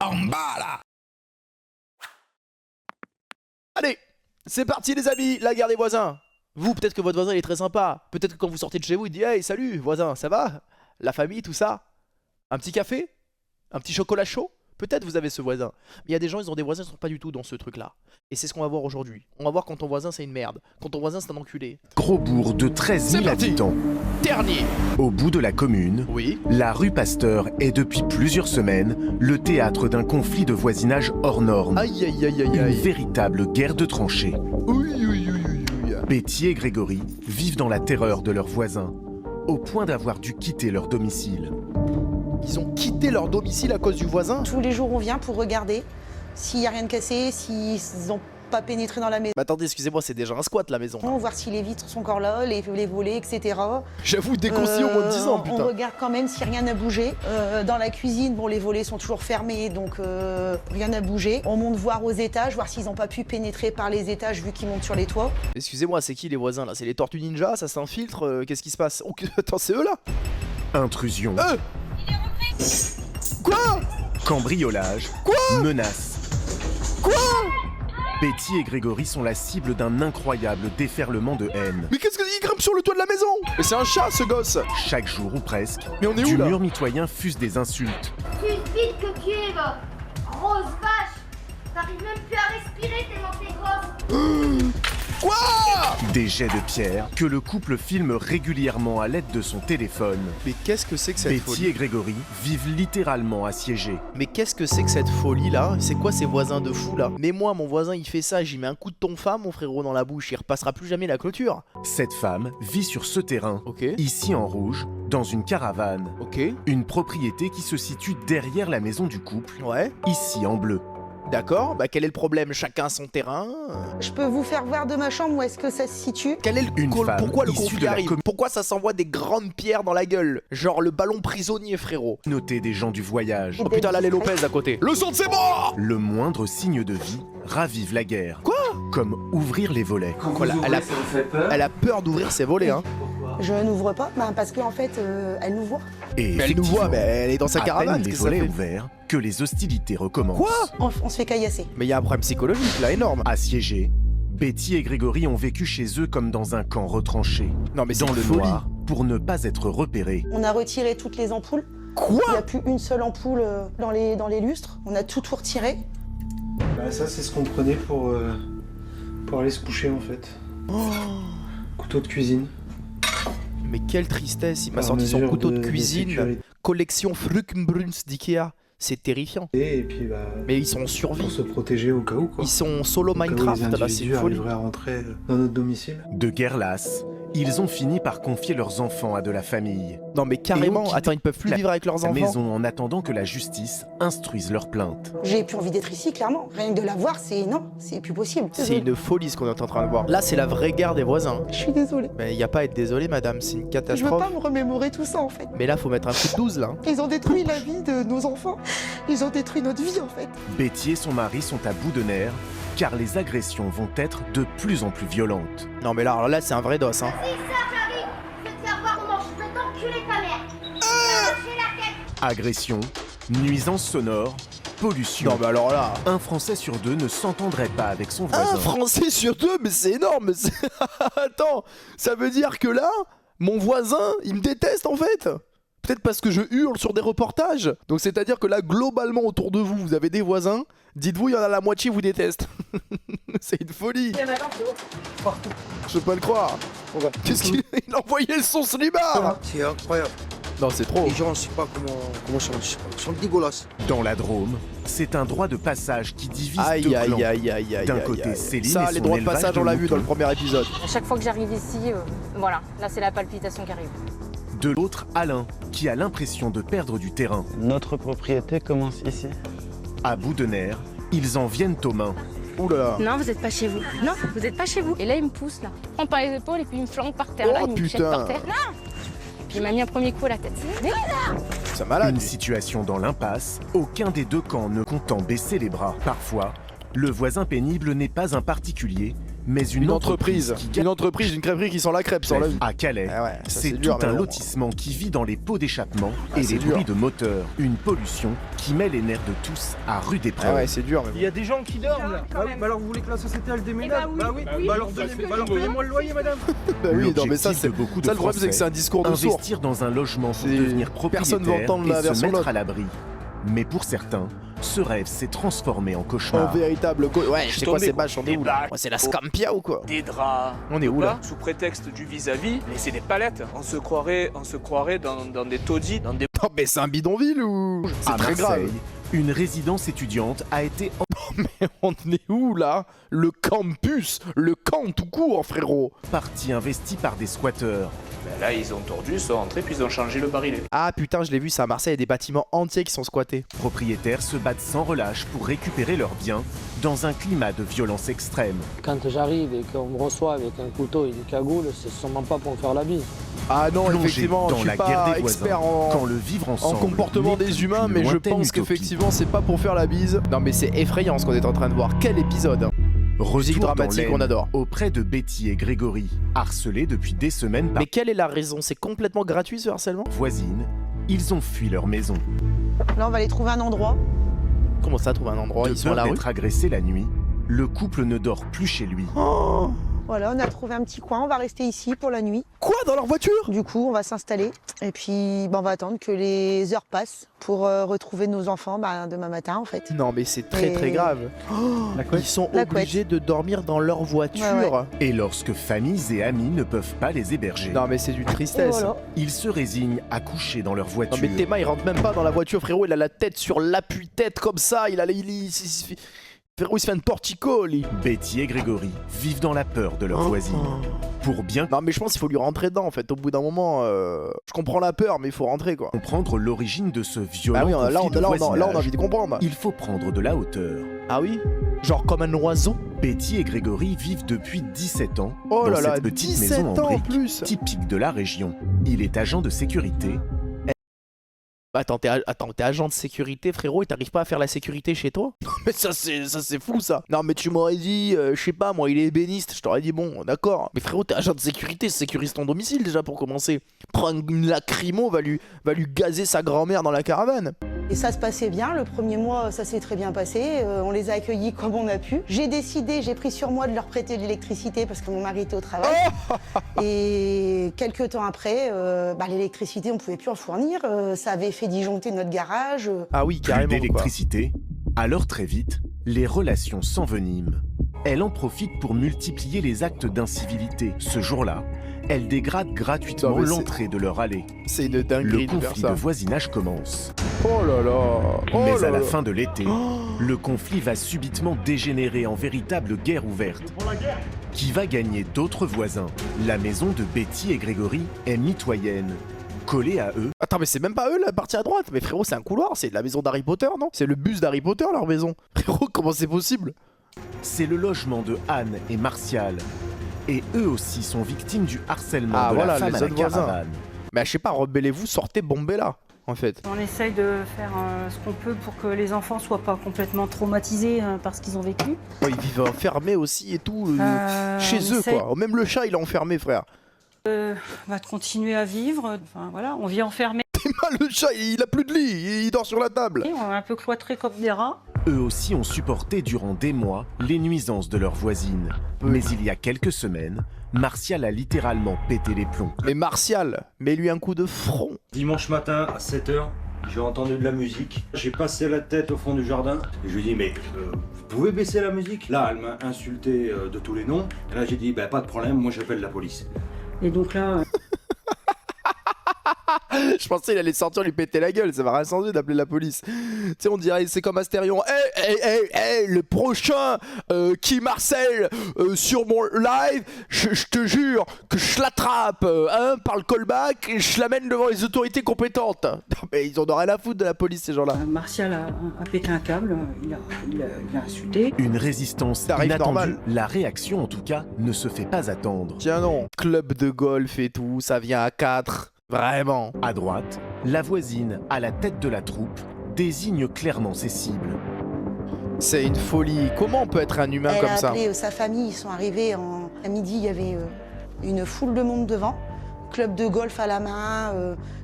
Bambala. Allez, c'est parti les amis, la guerre des voisins. Vous, peut-être que votre voisin il est très sympa. Peut-être que quand vous sortez de chez vous, il dit hey, salut voisin, ça va? La famille, tout ça? Un petit café? Un petit chocolat chaud? Peut-être vous avez ce voisin. Mais il y a des gens, ils ont des voisins qui sont pas du tout dans ce truc-là. Et c'est ce qu'on va voir aujourd'hui. On va voir quand ton voisin c'est une merde. Quand ton voisin c'est un enculé. Gros bourg de 13 000 habitants. Dernier. Au bout de la commune, Oui. la rue Pasteur est depuis plusieurs semaines le théâtre d'un conflit de voisinage hors norme. Aïe aïe aïe aïe Une aïe. véritable guerre de tranchées. Oui, oui, oui, oui, oui. Betty et Grégory vivent dans la terreur de leurs voisins, au point d'avoir dû quitter leur domicile. Ils ont quitté leur domicile à cause du voisin? Tous les jours, on vient pour regarder s'il n'y a rien de cassé, s'ils n'ont pas pénétré dans la maison. Mais attendez, excusez-moi, c'est déjà un squat la maison. Voir si les vitres sont encore là, les volets, etc. J'avoue, déconseillé au moins de 10 ans, On putain. regarde quand même si rien n'a bougé. Dans la cuisine, bon, les volets sont toujours fermés, donc rien n'a bougé. On monte voir aux étages, voir s'ils n'ont pas pu pénétrer par les étages vu qu'ils montent sur les toits. Excusez-moi, c'est qui les voisins là? C'est les Tortues Ninja? Ça s'infiltre? Qu'est-ce qui se passe? Oh, attends, c'est eux là? Intrusion, Quoi? cambriolage, Quoi? menaces. Quoi? Betty et Grégory sont la cible d'un incroyable déferlement de haine. Mais qu'est-ce qu'il grimpe sur le toit de la maison? Mais c'est un chat ce gosse! Chaque jour ou presque, Mais on est du où là? mur mitoyen fusent des insultes. Tu vite que tu es, va. Grosse vache. T'arrives même plus à respirer tellement t'es grosse. Quoi? Des jets de pierre que le couple filme régulièrement à l'aide de son téléphone. Mais qu'est-ce que c'est que cette Betty folie? et Grégory vivent littéralement assiégés. Mais qu'est-ce que c'est que cette folie là? C'est quoi ces voisins de fous là? Mais moi, mon voisin il fait ça, j'y mets un coup de tonfa, mon frérot, dans la bouche, il repassera plus jamais la clôture. Cette femme vit sur ce terrain, Ok, ici en rouge, dans une caravane. ok, Une propriété qui se situe derrière la maison du couple, ouais, ici en bleu. d'accord, bah quel est le problème? Chacun son terrain. Je peux vous faire voir de ma chambre où est-ce que ça se situe. Quel est le Une femme pourquoi le issue conflit de la arrive? Pourquoi ça s'envoie des grandes pierres dans la gueule? Genre le ballon prisonnier, frérot. Notez des gens du voyage. Oh putain, là les Lopez à côté. Le son de ses morts! Le moindre signe de vie ravive la guerre. Quoi? Comme ouvrir les volets. Quoi, elle a peur d'ouvrir ses volets, hein. Je n'ouvre pas, parce qu'en fait, elle nous voit. Et Mais elle nous voit, effectivement, mais elle est dans sa à caravane. peine les qu'est-ce que ça volets fait? ouverts que les hostilités recommencent. Quoi? On se fait caillasser. Mais il y a un problème psychologique là énorme. Assiégés, Betty et Grégory ont vécu chez eux comme dans un camp retranché. Non mais c'est Dans une le folie. noir, pour ne pas être repérés. On a retiré toutes les ampoules. Il n'y Quoi? a plus une seule ampoule dans les lustres. On a tout retiré. Bah ça c'est ce qu'on prenait pour aller se coucher en fait. Couteau de cuisine. Mais quelle tristesse, il m'a Par sorti son mesure couteau de cuisine, sécurité. collection Frukenbruns d'Ikea. C'est terrifiant. Et puis bah Mais ils sont en pour survie. se protéger au cas où quoi. Ils sont solo Au cas où Minecraft, les là c'est individus une folie. arriveraient à rentrer dans notre domicile. De guerre lasse, ils ont fini par confier leurs enfants à de la famille. Non mais carrément, Et ont attends, ils peuvent plus la- vivre avec leurs La enfants. maison en attendant que la justice instruise leurs plaintes. J'ai plus envie d'être ici, clairement. Rien que de la voir, c'est non, c'est plus possible. C'est une folie ce qu'on est en train de voir. Là c'est la vraie guerre des voisins. Je suis désolée. Mais y a pas à être désolé madame, c'est une Je veux catastrophe. pas me remémorer tout ça en fait. Mais là faut mettre un coup de 12 là. Ils ont détruit la vie de nos enfants. Ils ont détruit notre vie en fait. Betty et son mari sont à bout de nerfs, car les agressions vont être de plus en plus violentes. Non mais là, alors là c'est un vrai dos hein. Si ça j'arrive, je vais te faire voir comment je vais t'enculer ta mère. J'ai la tête. Agressions, nuisances sonores, pollution. Non mais alors là... Un Français sur deux ne s'entendrait pas avec son Un voisin. Français sur deux, mais c'est énorme. Attends, ça veut dire que là, mon voisin, il me déteste en fait. Peut-être parce que je hurle sur des reportages. Donc c'est-à-dire que là, globalement, autour de vous, vous avez des voisins. Dites-vous, il y en a la moitié vous détestent. C'est une folie. Je peux pas le croire. Qu'est-ce qu'il il a envoyé le son slibard? C'est incroyable. Non, c'est trop. Les gens, je sais pas comment ça, ils sont dégueulasses. Dans la Drôme, c'est un droit de passage qui divise Aïe deux aïe clans. aïe aïe aïe. D'un aïe, côté, aïe. Céline Ça, et les son droits de élevage passage, de on l'a vu dans le moutons. premier épisode. À chaque fois que j'arrive ici, voilà, là c'est la palpitation qui arrive. De l'autre, Alain, qui a l'impression de perdre du terrain. Notre propriété commence ici. À bout de nerfs, ils en viennent aux mains. Ouh là là. Non, vous êtes pas chez vous. Non, vous êtes pas chez vous. Et là, il me pousse là. Prends par les épaules et puis il me flanque par terre. Là, Oh, il me jette putain. par terre. Non. Puis il m'a mis un premier coup à la tête. C'est malade. Une situation dans l'impasse, aucun des deux camps ne comptant baisser les bras. Parfois, le voisin pénible n'est pas un particulier, mais une entreprise qui Une entreprise, une crêperie qui sent la crêpe sans la vie. à Calais. Ah ouais, ça, C'est dur, tout un mais bon. lotissement qui vit dans les pots d'échappement Ah, et c'est les dur. bruits de moteur. Une pollution qui met les nerfs de tous à rude épreuve. Ah ouais, c'est dur. Mais Il y a des gens qui dorment là. Ah oui, mais alors vous voulez que la société elle déménage? Bah oui. Bah alors payez-moi le loyer, madame. bah oui, non, mais ça, L'objectif c'est. de beaucoup de Ça, le problème, c'est que c'est un discours de sourd. investir dans un logement pour C'est- devenir personne propriétaire veut entendre la et se version mettre l'autre. à l'abri. Mais pour certains, ce rêve s'est transformé en Un cauchemar. véritable. Ouais, je sais quoi, ces bâches, on est où là? blagues. Ouais, c'est la Scampia ou quoi? Des draps. On est où là? Sous prétexte du vis-à-vis, mais c'est des palettes. On se croirait dans des taudis, dans des... Non, mais c'est un bidonville ou. C'est À très Marseille, grave. une résidence étudiante a été On est où là? Le campus, le camp tout court, frérot. en partie investie par des squatteurs. Ben là, ils ont tordu, ils sont rentrés, puis ils ont changé le barillet. Ah putain, je l'ai vu, ça à Marseille, il y a des bâtiments entiers qui sont squattés. Propriétaires se battent sans relâche pour récupérer leurs biens dans un climat de violence extrême. Quand j'arrive et qu'on me reçoit avec un couteau et une cagoule, c'est sûrement pas pour me faire la bise. Ah non, Plongé effectivement, dans je suis la guerre pas des voisins, expert quand en, le vivre en ensemble comportement n'est des plus humains, qu'une mais je lointaine pense utopie. qu'effectivement, c'est pas pour faire la bise. Non, mais c'est effrayant ce qu'on est en train de voir. Quel épisode, hein. Musique Retour dans dramatique, l'Aisne, on adore. auprès de Betty et Grégory, harcelés depuis des semaines par Mais quelle est la raison? C'est complètement gratuit ce harcèlement? voisines, ils ont fui leur maison. Là, on va aller trouver un endroit. Comment ça, trouver un endroit? De Ils sont à peur la rue? d'être agressés la nuit, le couple ne dort plus chez lui. Oh. Voilà, on a trouvé un petit coin, on va rester ici pour la nuit. Quoi, dans leur voiture? Du coup, on va s'installer et puis on va attendre que les heures passent pour retrouver nos enfants demain matin en fait. Non, mais c'est très très Et- grave. Ils sont La obligés de dormir dans leur voiture. Ouais, Et lorsque familles et amis ne peuvent pas les héberger, Non, mais c'est d'une Et tristesse. voilà. ils se résignent à coucher dans leur Non voiture. mais Théma il rentre même pas dans la voiture, frérot, il a la tête sur l'appui-tête comme ça, frérot il se fait un portico lui. Betty et Grégory vivent dans la peur de leurs voisines. Pour bien Non mais je pense qu'il faut lui rentrer dedans en fait, au bout d'un moment, je comprends la peur mais il faut rentrer quoi. comprendre l'origine de ce violent Bah oui, là, conflit de on a voisinage, envie de comprendre. il faut prendre de la hauteur. Ah oui? Genre comme un oiseau? Betty et Grégory vivent depuis 17 ans Oh dans là là, cette petite 17 maison en ans en briques, plus. typique de la région. Il est agent de sécurité. Attends, t'es agent de sécurité frérot et t'arrives pas à faire la sécurité chez toi? Mais ça c'est fou ça. Non mais tu m'aurais dit, je sais pas moi il est ébéniste, je t'aurais dit bon d'accord. Mais frérot t'es agent de sécurité, sécurise ton domicile déjà pour commencer. Prends une lacrymo, va lui gazer sa grand-mère dans la caravane. Et ça se passait bien, le premier mois ça s'est très bien passé, on les a accueillis comme on a pu. J'ai pris sur moi de leur prêter de l'électricité parce que mon mari était au travail. Et quelques temps après, l'électricité on pouvait plus en fournir, ça avait fait disjoncter notre garage. Ah oui Plus carrément quoi. d'électricité. Alors très vite, les relations s'enveniment. Elle en profite pour multiplier les actes d'incivilité. Ce jour-là, elle dégrade gratuitement Non, mais c'est- l'entrée de leur allée. C'est une Le dinguerie de faire conflit de ça. voisinage commence. Oh là là. Oh Mais là à la là. fin de l'été, le conflit va subitement dégénérer en véritable guerre ouverte. Qui va gagner d'autres voisins? La maison de Betty et Grégory est mitoyenne. Collée à eux, Attends mais c'est même pas eux la partie à droite. Mais frérot c'est un couloir, c'est la maison d'Harry Potter non? C'est le bus d'Harry Potter leur maison. Frérot comment c'est possible? c'est le logement de Anne et Martial. Et eux aussi sont victimes du harcèlement Ah, de voilà, la femme les à la autres voisins. caravane. Mais je sais pas, rebellez-vous, sortez, bombez là en fait. On essaye de faire ce qu'on peut pour que les enfants soient pas complètement traumatisés par ce qu'ils ont vécu. Oh, ils vivent enfermés aussi et tout, chez on eux essaye, quoi. Même le chat il est enfermé frère. de continuer à vivre. Enfin voilà, on vit enfermés, Le chat il a plus de lit, il dort sur la table. on est un peu cloîtrés comme des rats. Eux aussi ont supporté durant des mois les nuisances de leurs voisines. Mais il y a quelques semaines, Martial a littéralement pété les plombs. Mais Martial, mets-lui un coup de front. Dimanche matin à 7h, j'ai entendu de la musique. J'ai passé la tête au fond du jardin et je lui ai dit mais vous pouvez baisser la musique? Là elle m'a insulté de tous les noms. Et là j'ai dit bah, pas de problème, moi j'appelle la police. Et donc là, Je pensais il allait sortir lui péter la gueule, ça va rien changer d'appeler la police. Tu sais on dirait c'est comme Astérion. Le prochain qui Marcel sur mon live, je te jure que je l'attrape par le callback et je l'amène devant les autorités compétentes. Non mais ils en ont rien à foutre de la police ces gens-là. Martial a pété un câble, il a insulté. Une résistance Ça arrive inattendue. normal. La réaction en tout cas ne se fait pas attendre. Tiens non, club de golf et tout, ça vient à 4. Vraiment. À droite, la voisine, à la tête de la troupe, désigne clairement ses cibles. C'est une folie. Comment on peut être un humain Elle comme a ça? appelé sa famille, ils sont arrivés à midi, il y avait une foule de monde devant. Club de golf à la main,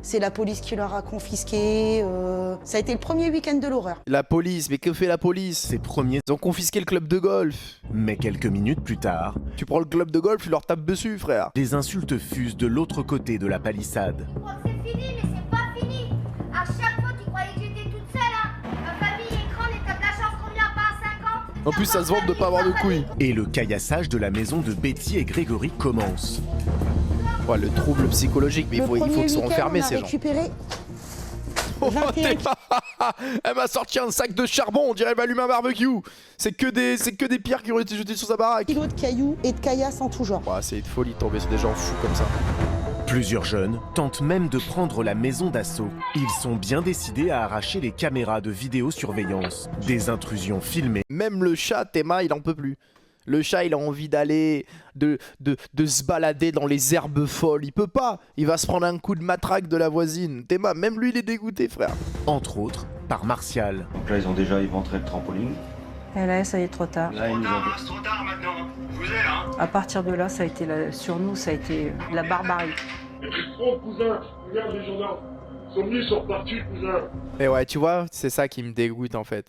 c'est la police qui leur a confisqué. Ça a été le premier week-end de l'horreur. La police, mais que fait la police? Ses premiers... Ils ont confisqué le club de golf. Mais quelques minutes plus tard, Tu prends le club de golf, tu leur tapes dessus, frère. des insultes fusent de l'autre côté de la palissade. Tu crois que c'est fini, mais c'est pas fini. À chaque fois, tu croyais que j'étais toute seule, hein. Ma famille est grande et t'as de la chance qu'on vient pas à 50. En plus, ça se vante de pas avoir de couilles. Et le caillassage de la maison de Betty et Grégory commence. Ouais, le trouble psychologique, mais il faut Le qu'ils premier soient week-end, enfermés, on a ces gens. récupéré Oh, 21 Elle m'a sorti un sac de charbon, on dirait elle va allumer un barbecue. C'est que des pierres qui ont été jetées sur sa baraque. kilos de cailloux et de caillasses en tout genre. Ouais, c'est une folie de tomber sur des gens fous comme ça. Plusieurs jeunes tentent même de prendre la maison d'assaut. Ils sont bien décidés à arracher les caméras de vidéosurveillance. Des intrusions filmées. Même le chat, Théma, il en peut plus. Le chat, il a envie d'aller, de se balader dans les herbes folles. Il peut pas. Il va se prendre un coup de matraque de la voisine. Théma, même lui, il est dégoûté, frère. Entre autres, par Martial. Donc là, ils ont déjà éventré le trampoline. Et là, ça y est, trop tard. Là, ils nous ont... C'est trop tard maintenant. Je vous ai là. À partir de là, ça a été sur nous, ça a été la barbarie. Oh, cousin, regarde les gendarmes. Ils sont venus, ils sont repartis, cousin. Et ouais, tu vois, c'est ça qui me dégoûte en fait.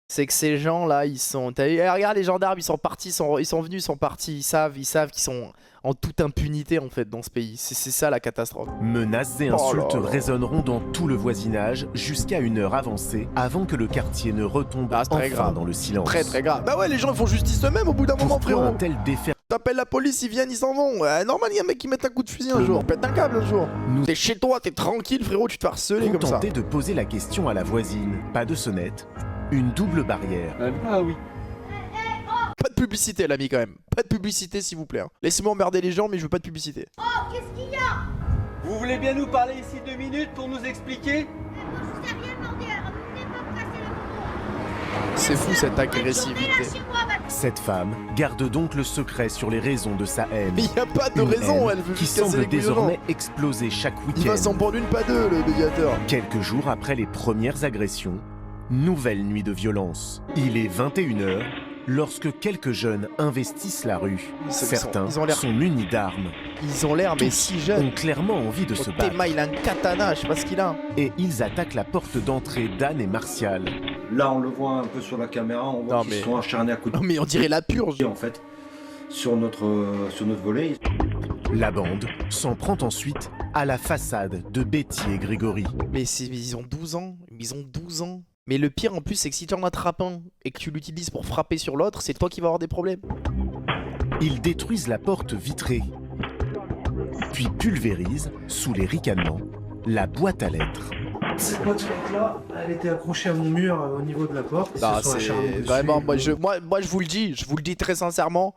C'est que ces gens-là, ils sont... regarde les gendarmes, ils sont partis, ils sont venus, ils sont partis. Ils savent qu'ils sont en toute impunité en fait dans ce pays. C'est ça la catastrophe. Menaces et Oh insultes là là. résonneront dans tout le voisinage jusqu'à une heure avancée avant que le quartier ne retombe Ah, c'est très enfin grave. dans le silence. Très très grave. Bah ouais, les gens ils font justice eux-mêmes au bout d'un moment, Pourquoi un frérot. tel déferlement T'appelles la police, ils viennent, ils s'en vont. Normal, il y a un mec qui met un coup de fusil un jour. Pète un câble un jour. T'es chez toi, t'es tranquille, frérot, tu te fais harceler comme ça. tenté de poser la question à la voisine. Pas de sonnette, une double barrière. Ah oui. Pas de publicité, l'ami, quand même. Pas de publicité, s'il vous plaît. hein. Laissez-moi emmerder les gens, mais je veux pas de publicité. Oh, qu'est-ce qu'il y a? Vous voulez bien nous parler ici 2 minutes pour nous expliquer? Je t'ai rien demandé, alors venez pas me casser le bonbon. C'est fou cette Bonne journée, agressivité. là, chez moi, va- Cette femme garde donc le secret sur les raisons de sa haine. Mais y a pas de Une raison, haine elle veut qui juste casser semble les couilles aux gens. désormais exploser chaque Il va week-end. s'en prendre une, pas deux, le médiateur. Quelques jours après les premières agressions, nouvelle nuit de violence. Il est 21h lorsque quelques jeunes investissent la rue. Certains ils ont l'air- sont munis d'armes. Ils ont l'air, mais si jeunes. Ont clairement envie de se Oh, battre. Théma, il a un katana, je sais pas ce qu'il a. Et ils attaquent la porte d'entrée d'Anne et Martial. Là, on le voit un peu sur la caméra, on voit Non, qu'ils mais- se sont acharnés à coups de Non, mais on dirait la purge. pied, en fait, sur notre volet. La bande s'en prend ensuite à la façade de Betty et Grégory. Mais ils ont 12 ans. Ils ont 12 ans. Mais le pire en plus, c'est que si tu en attrapes un et que tu l'utilises pour frapper sur l'autre, c'est toi qui vas avoir des problèmes. Ils détruisent la porte vitrée, puis pulvérisent, sous les ricanements, la boîte à lettres. Cette boîte là, elle était accrochée à mon mur au niveau de la porte. Ils Non, se sont c'est acharnés dessus. vraiment, moi je vous le dis très sincèrement,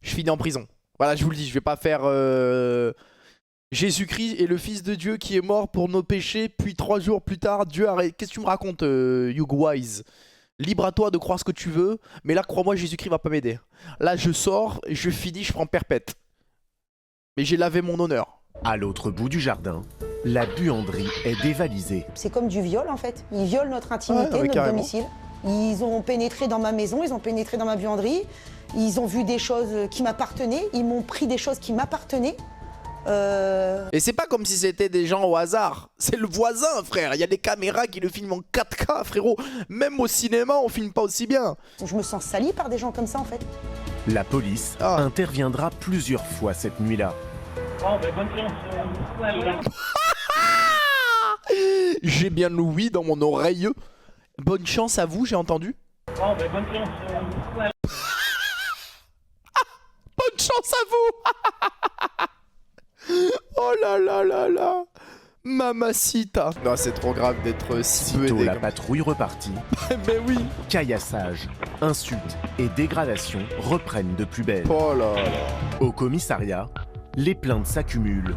je finis en prison. Voilà, je vous le dis, je vais pas faire Jésus-Christ est le Fils de Dieu qui est mort pour nos péchés, puis 3 jours plus tard, Dieu arrête. Qu'est-ce que tu me racontes, Hugh Wise? Libre à toi de croire ce que tu veux, mais là, crois-moi, Jésus-Christ va pas m'aider. Là, je sors, je finis, je prends perpète. Mais j'ai lavé mon honneur. À l'autre bout du jardin, la buanderie est dévalisée. C'est comme du viol en fait. Ils violent notre intimité, Ouais, notre carrément. domicile. Ils ont pénétré dans ma maison, ils ont pénétré dans ma buanderie. Ils ont vu des choses qui m'appartenaient. Ils m'ont pris des choses qui m'appartenaient. Et c'est pas comme si c'était des gens au hasard. C'est le voisin, frère. Il y a des caméras qui le filment en 4K, frérot. Même au cinéma, on filme pas aussi bien. Je me sens salie par des gens comme ça en fait. La police interviendra plusieurs fois cette nuit-là. Bon, ben bonne chance. J'ai bien le oui dans mon oreille. Bonne chance à vous, j'ai entendu. Bon, ben bonne chance. Bonne chance à vous. Oh là là là là. Mamacita. Non, c'est trop grave d'être si peu Sitôt aidé. la comme- patrouille repartie, Mais oui. caillassage, insultes et dégradations reprennent de plus belle. Oh là là. Au commissariat, les plaintes s'accumulent.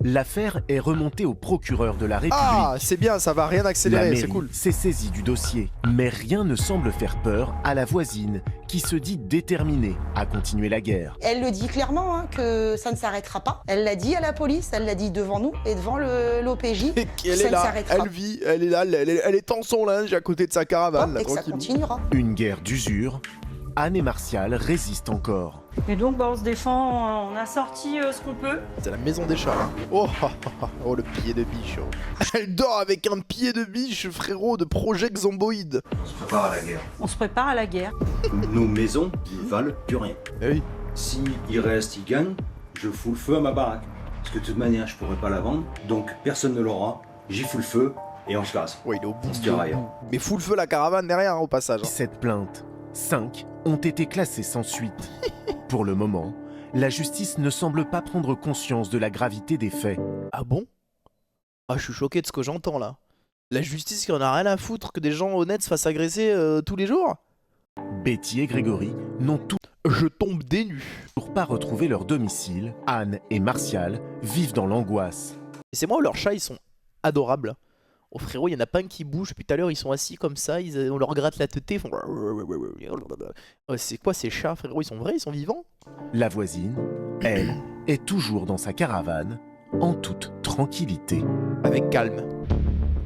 l'affaire est remontée au procureur de la République. Ah, c'est bien, ça va rien La accélérer, mairie c'est cool. s'est saisie du dossier, mais rien ne semble faire peur à la voisine qui se dit déterminée à continuer la guerre. Elle le dit clairement hein, que ça ne s'arrêtera pas. Elle l'a dit à la police, elle l'a dit devant nous et devant l'OPJ. Elle est là, elle vit, elle est là, elle est en son linge à côté de sa caravane. Là, et que ça continuera. Une guerre d'usure, Anne et Martial résistent encore. Et donc on se défend, on a sorti ce qu'on peut. C'est la maison des chats. Hein. Oh, oh, le pied de biche. Oh. Elle dort avec un pied de biche, frérot, de Project Zomboid. On se prépare à la guerre. On se prépare à la guerre. Nos maisons ne valent plus rien. Eh oui. Si il reste, il gagne, je fous le feu à ma baraque. Parce que de toute manière, je pourrais pas la vendre, donc personne ne l'aura. J'y fous le feu et on se casse. Ouais, il est au bout. On se tire ailleurs. Mais fout le feu la caravane derrière, hein, au passage. Hein. Cette plainte, 5 ont été classées sans suite. Pour le moment, la justice ne semble pas prendre conscience de la gravité des faits. Ah bon? Ah, je suis choqué de ce que j'entends là. La justice qui en a rien à foutre que des gens honnêtes se fassent agresser tous les jours? Betty et Grégory n'ont Je tombe des nues. toujours pas retrouvé leur domicile. Anne et Martial vivent dans l'angoisse. Et c'est moi, leurs chats, ils sont adorables. Oh frérot, il y en a pas un qui bouge. Depuis tout à l'heure, ils sont assis comme ça. On leur gratte la tête. Ils font... C'est quoi ces chats, frérot? Ils sont vrais? Ils sont vivants? La voisine, elle, est toujours dans sa caravane, en toute tranquillité. Avec calme.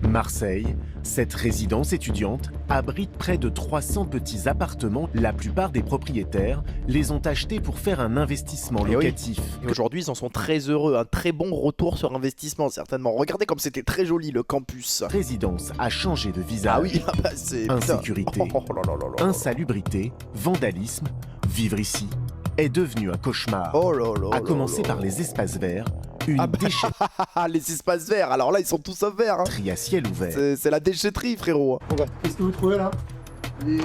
Marseille, cette résidence étudiante abrite près de 300 petits appartements. La plupart des propriétaires les ont achetés pour faire un investissement locatif. Et aujourd'hui, ils en sont très heureux. Un très bon retour sur investissement, certainement. Regardez comme c'était très joli, le campus. La résidence a changé de visage. Ah oui, bah c'est... Insécurité, insalubrité, vandalisme. Vivre ici est devenu un cauchemar. À commencer par les espaces verts. Une déchetterie. Les espaces verts, alors là ils sont tous verts. Hein. À ciel ouvert. C'est la déchetterie, frérot. Qu'est-ce que vous trouvez là? Des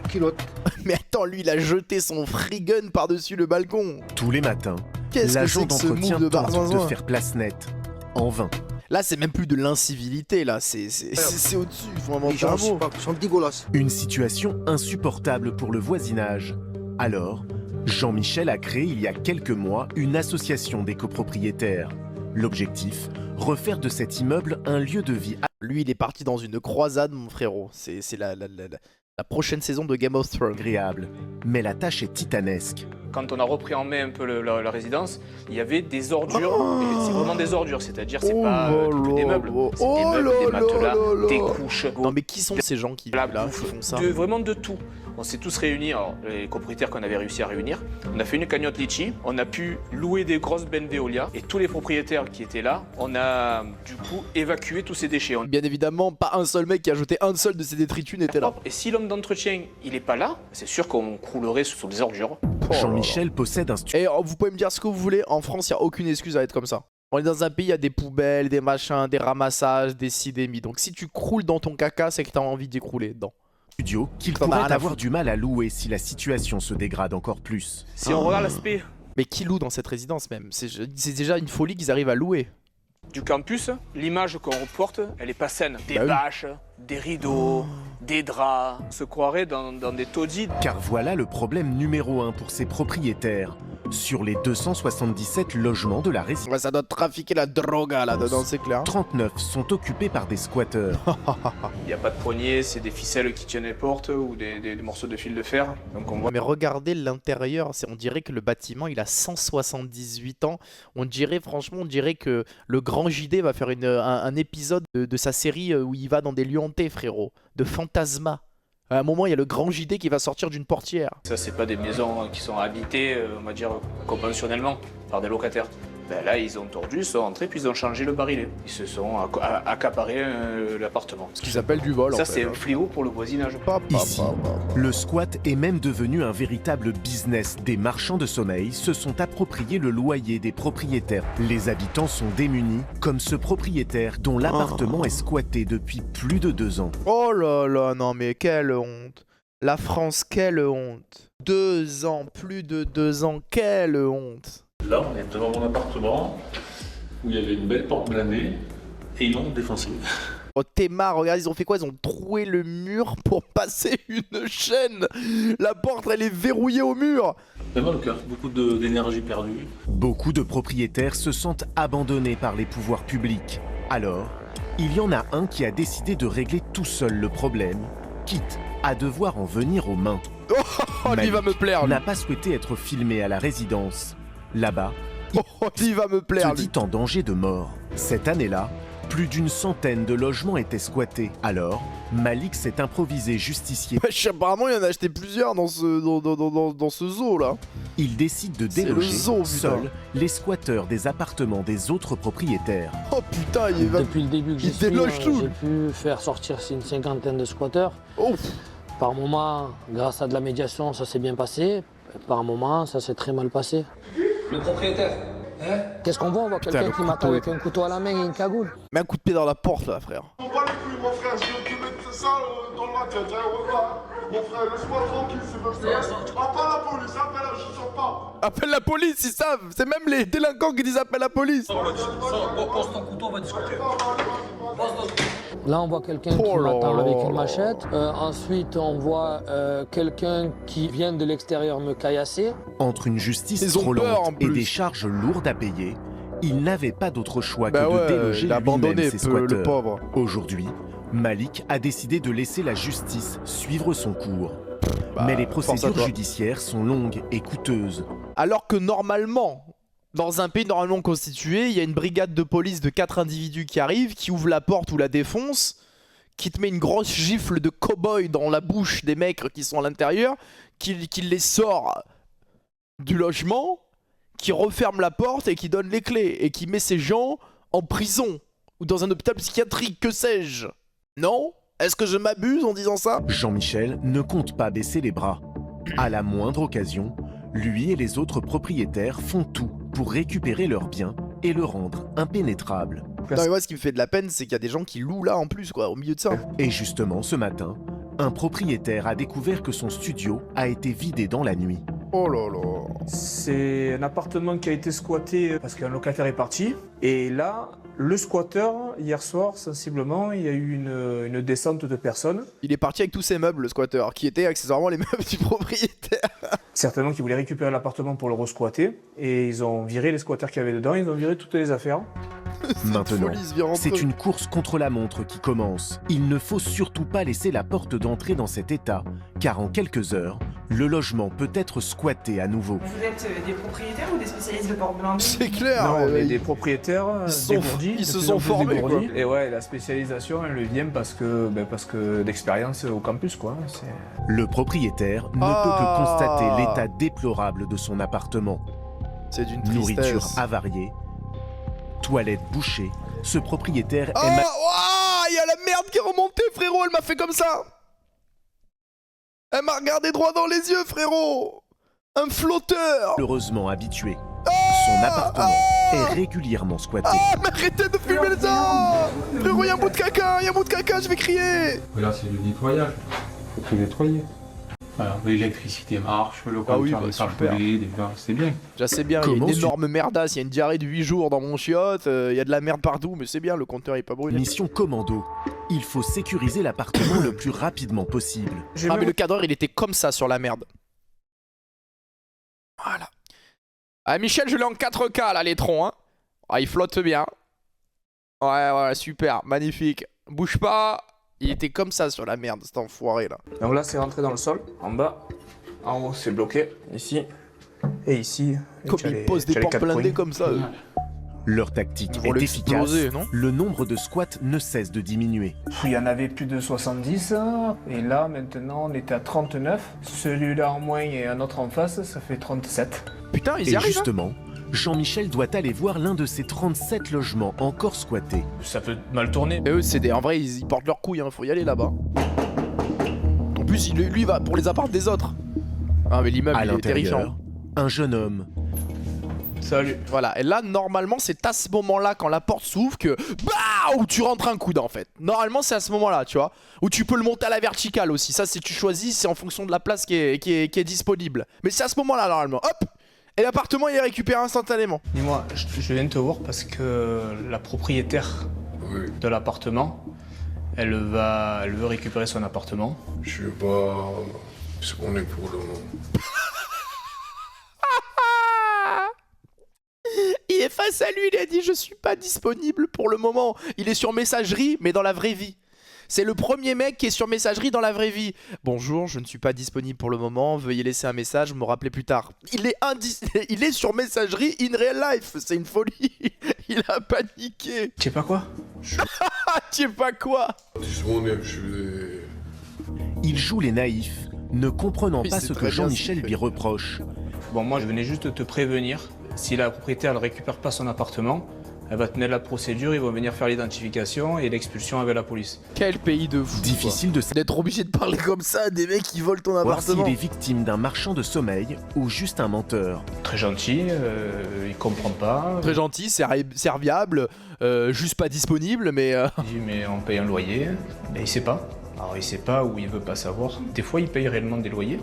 culottes. Mais attends, lui il a jeté son free gun par-dessus le balcon. Tous les matins, Qu'est-ce que l'agent c'est que ce d'entretien move de tente de Barzanzin faire place nette. En vain. Là c'est même plus de l'incivilité, là c'est au-dessus, il faut inventer un mot. Sont dégueulasses. Une situation insupportable pour le voisinage. Alors, Jean-Michel a créé il y a quelques mois une association d'écopropriétaires. L'objectif, refaire de cet immeuble un lieu de vie. Lui il est parti dans une croisade, mon frérot. C'est la prochaine saison de Game of Thrones. Agréable, mais la tâche est titanesque. Quand on a repris en main un peu la résidence, il y avait des ordures. Et c'est vraiment des ordures, c'est-à-dire c'est pas des meubles, c'est des meubles, des matelas, des couches. Non mais qui sont ces gens qui font ça? Vraiment de tout. On s'est tous réunis, alors, les copropriétaires qu'on avait réussi à réunir. On a fait une cagnotte litchi, on a pu louer des grosses bennes Veolia et tous les propriétaires qui étaient là, on a du coup évacué tous ces déchets. Bien évidemment, pas un seul mec qui a jeté un seul de ces détritus n'était là. Et si l'homme d'entretien il est pas là, c'est sûr qu'on croulerait sous des ordures. Jean-Michel possède un Et vous pouvez me dire ce que vous voulez, en France il n'y a aucune excuse à être comme ça. On est dans un pays, il y a des poubelles, des machins, des ramassages, des ci, des mi. Donc si tu croules dans ton caca, c'est que t'as envie d'y crouler dedans. Studio qu'il pourrait avoir du mal à louer si la situation se dégrade encore plus. Si on regarde l'aspect... Mais qui loue dans cette résidence même? C'est déjà une folie qu'ils arrivent à louer. Du campus, l'image qu'on reporte, elle est pas saine. Des bâches, des rideaux, des draps. On se croirait dans des taudis. Car voilà le problème numéro 1 pour ces propriétaires. Sur les 277 logements de la résidence, ouais, ça doit trafiquer la droga là-dedans, c'est clair. 39 sont occupés par des squatteurs. Il n'y a pas de poignée, c'est des ficelles qui tiennent les portes ou des morceaux de fil de fer. Donc on voit... Mais regardez l'intérieur, on dirait que le bâtiment il a 178 ans. On dirait que le grand JD va faire un épisode de sa série où il va dans des lieux hantés, frérot, de Fantasma. À un moment, il y a le grand JD qui va sortir d'une portière. Ça, c'est pas des maisons qui sont habitées, on va dire, conventionnellement, par des locataires. Ben là, ils ont tordu, ils sont rentrés, puis ils ont changé le barillet. Ils se sont accaparés l'appartement. Ce qu'ils appellent du vol, ça, c'est un fléau pour le voisinage. Ici, le squat est même devenu un véritable business. Des marchands de sommeil se sont appropriés le loyer des propriétaires. Les habitants sont démunis, comme ce propriétaire dont l'appartement est squatté depuis plus de 2 ans. Oh là là, non mais quelle honte. La France, quelle honte. 2 ans, plus de 2 ans, quelle honte. Là, on est devant mon appartement où il y avait une belle porte blindée et ils l'ont défoncé. Oh Théma, regarde, ils ont fait quoi? Ils ont troué le mur pour passer une chaîne. La porte, elle est verrouillée au mur. C'est mal au cœur, beaucoup d'énergie perdue. Beaucoup de propriétaires se sentent abandonnés par les pouvoirs publics. Alors, il y en a un qui a décidé de régler tout seul le problème, quitte à devoir en venir aux mains. Oh, lui va me plaire. N'a pas souhaité être filmé à la résidence. Là-bas, il va me plaire. Se dit en danger de mort. Cette année-là, plus d'une centaine de logements étaient squattés. Alors, Malik s'est improvisé justicier. Apparemment, il en a acheté plusieurs dans ce zoo là. Il décide de déloger seuls les squatteurs des appartements des autres propriétaires. Oh putain, il va... Depuis le début que j'ai pu faire sortir une cinquantaine de squatteurs. Oh. Par moment, grâce à de la médiation, ça s'est bien passé. Par moment, ça s'est très mal passé. Le propriétaire, hein? Qu'est-ce qu'on voit? On voit quelqu'un qui m'attend avec un couteau à la main et une cagoule. Mets un coup de pied dans la porte là, frère. On va les couilles, mon frère, je vais te mettre ça dans la tête, hein, mon frère, laisse-moi tranquille, c'est comme ça. Appelle la police, appelle, je sors pas. Appelle la police, ils savent. C'est même les délinquants qui disent appelle la police. Pose ton couteau, on va discuter. Là, on voit quelqu'un qui m'attend avec une machette. Ensuite, on voit quelqu'un qui vient de l'extérieur me caillasser. Entre une justice trop lente et des charges lourdes à payer, il n'avait pas d'autre choix que de déloger lui-même ses squatteurs. Aujourd'hui, Malik a décidé de laisser la justice suivre son cours. Mais les procédures judiciaires sont longues et coûteuses. Alors que normalement, dans un pays normalement constitué, il y a une brigade de police de 4 individus qui arrivent, qui ouvrent la porte ou la défoncent, qui te met une grosse gifle de cow-boy dans la bouche des mecs qui sont à l'intérieur, qui les sort du logement, qui referme la porte et qui donne les clés, et qui met ces gens en prison, ou dans un hôpital psychiatrique, que sais-je? Non? Est-ce que je m'abuse en disant ça? Jean-Michel ne compte pas baisser les bras. À la moindre occasion, lui et les autres propriétaires font tout pour récupérer leurs biens et le rendre impénétrable. Non mais moi ce qui me fait de la peine c'est qu'il y a des gens qui louent là en plus quoi, au milieu de ça. Et justement ce matin, un propriétaire a découvert que son studio a été vidé dans la nuit. Oh là là. C'est un appartement qui a été squatté parce qu'un locataire est parti. Et là, le squatteur, hier soir, sensiblement, il y a eu une descente de personnes. Il est parti avec tous ses meubles, le squatter, qui étaient accessoirement les meubles du propriétaire. Certainement qu'ils voulaient récupérer l'appartement pour le resquatter. Et ils ont viré les squatteurs qu'il y avait dedans, ils ont viré toutes les affaires. Maintenant, c'est une course contre la montre qui commence. Il ne faut surtout pas laisser la porte d'entrée dans cet état, car en quelques heures, le logement peut être squatté à nouveau. Vous êtes des propriétaires ou des spécialistes de porte blindée? C'est clair. Non, on est des propriétaires dégourdis. Ils se sont formés quoi. Et ouais, la spécialisation, elle vient parce que d'expérience au campus quoi. Le propriétaire ne peut que constater l'état déplorable de son appartement. C'est d'une tristesse. Nourriture avariée, toilettes bouchées, ce propriétaire est... il y a la merde qui est remontée, frérot, elle m'a fait comme ça. Elle m'a regardé droit dans les yeux, frérot. Un flotteur. Malheureusement habitué, son appartement est régulièrement squatté. Mais arrêtez de filmer ça. Frérot, y'a un bout de caca, je vais crier. Là, c'est le nettoyage. Faut tout nettoyer. Voilà, l'électricité marche, le compteur n'est pas brûlé, déjà, c'est bien. Déjà c'est bien, il y a une énorme merdasse, il y a une diarrhée de 8 jours dans mon chiotte, il y a de la merde partout, mais c'est bien, le compteur est pas brûlé. Mission commando, il faut sécuriser l'appartement le plus rapidement possible. Ah mais le cadreur il était comme ça sur la merde. Voilà. Ah Michel, je l'ai en 4K là l'étron, hein. Ah il flotte bien. Ouais, super, magnifique. Bouge pas. Il était comme ça sur la merde, cet enfoiré là. Donc là c'est rentré dans le sol, en bas, en haut c'est bloqué, ici et ici. Comme ils posent des portes blindées comme ça. Leur tactique est efficace, le nombre de squats ne cesse de diminuer. Il y en avait plus de 70, et là maintenant on était à 39. Celui-là en moins et un autre en face, ça fait 37. Putain, ils y arrivent. Et justement, Jean-Michel doit aller voir l'un de ces 37 logements encore squattés. Ça peut mal tourner. Et eux, en vrai, ils portent leurs couilles, hein, faut y aller là-bas. En plus, lui, il va pour les apparts des autres. Ah, mais l'immeuble, il est terrifiant. Un jeune homme. Salut. Voilà, et là, normalement, c'est à ce moment-là, quand la porte s'ouvre, que où tu rentres un coude, en fait. Normalement, c'est à ce moment-là, tu vois. Où tu peux le monter à la verticale aussi. Ça, si tu choisis, c'est en fonction de la place qui est disponible. Mais c'est à ce moment-là, normalement. Hop! Et l'appartement il est récupéré instantanément. Dis-moi, je viens de te voir parce que la propriétaire de l'appartement Elle veut récupérer son appartement. Je sais pas ce qu'on est pour le moment. Il est face à lui, il a dit je suis pas disponible pour le moment. Il est sur messagerie, mais dans la vraie vie. C'est le premier mec qui est sur messagerie dans la vraie vie. Bonjour, je ne suis pas disponible pour le moment. Veuillez laisser un message, me rappeler plus tard. Il est sur messagerie in real life. C'est une folie. Il a paniqué. Tu sais pas quoi? Tu sais pas quoi? Disponible, je suis... Il joue les naïfs, ne comprenant Oui, pas c'est ce très que bien Jean-Michel ce qu'il lui reproche. Bon, moi je venais juste te prévenir. Si la propriétaire ne récupère pas son appartement, elle va te mettre la procédure, ils vont venir faire l'identification et l'expulsion avec la police. Quel pays de fou. Difficile d'être obligé de parler comme ça à des mecs qui volent ton voir appartement. s'il est victime d'un marchand de sommeil ou juste un menteur. Très gentil, il comprend pas. Très gentil, serviable, juste pas disponible, mais... Il dit mais on paye un loyer, mais il sait pas. Alors il sait pas ou il veut pas savoir. Des fois il paye réellement des loyers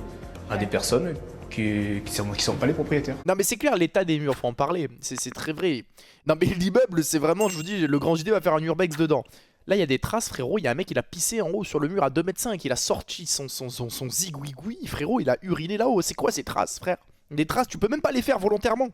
à des personnes qui sont pas les propriétaires. Non mais c'est clair, l'état des murs, faut en parler, c'est très vrai. Non mais l'immeuble, c'est vraiment, je vous dis, le grand JD va faire un urbex dedans. Là il y a des traces, frérot, il y a un mec, il a pissé en haut sur le mur à 2,5 m, il a sorti son zigouigoui, frérot, il a uriné là-haut. C'est quoi ces traces, frère? Des traces, tu peux même pas les faire volontairement.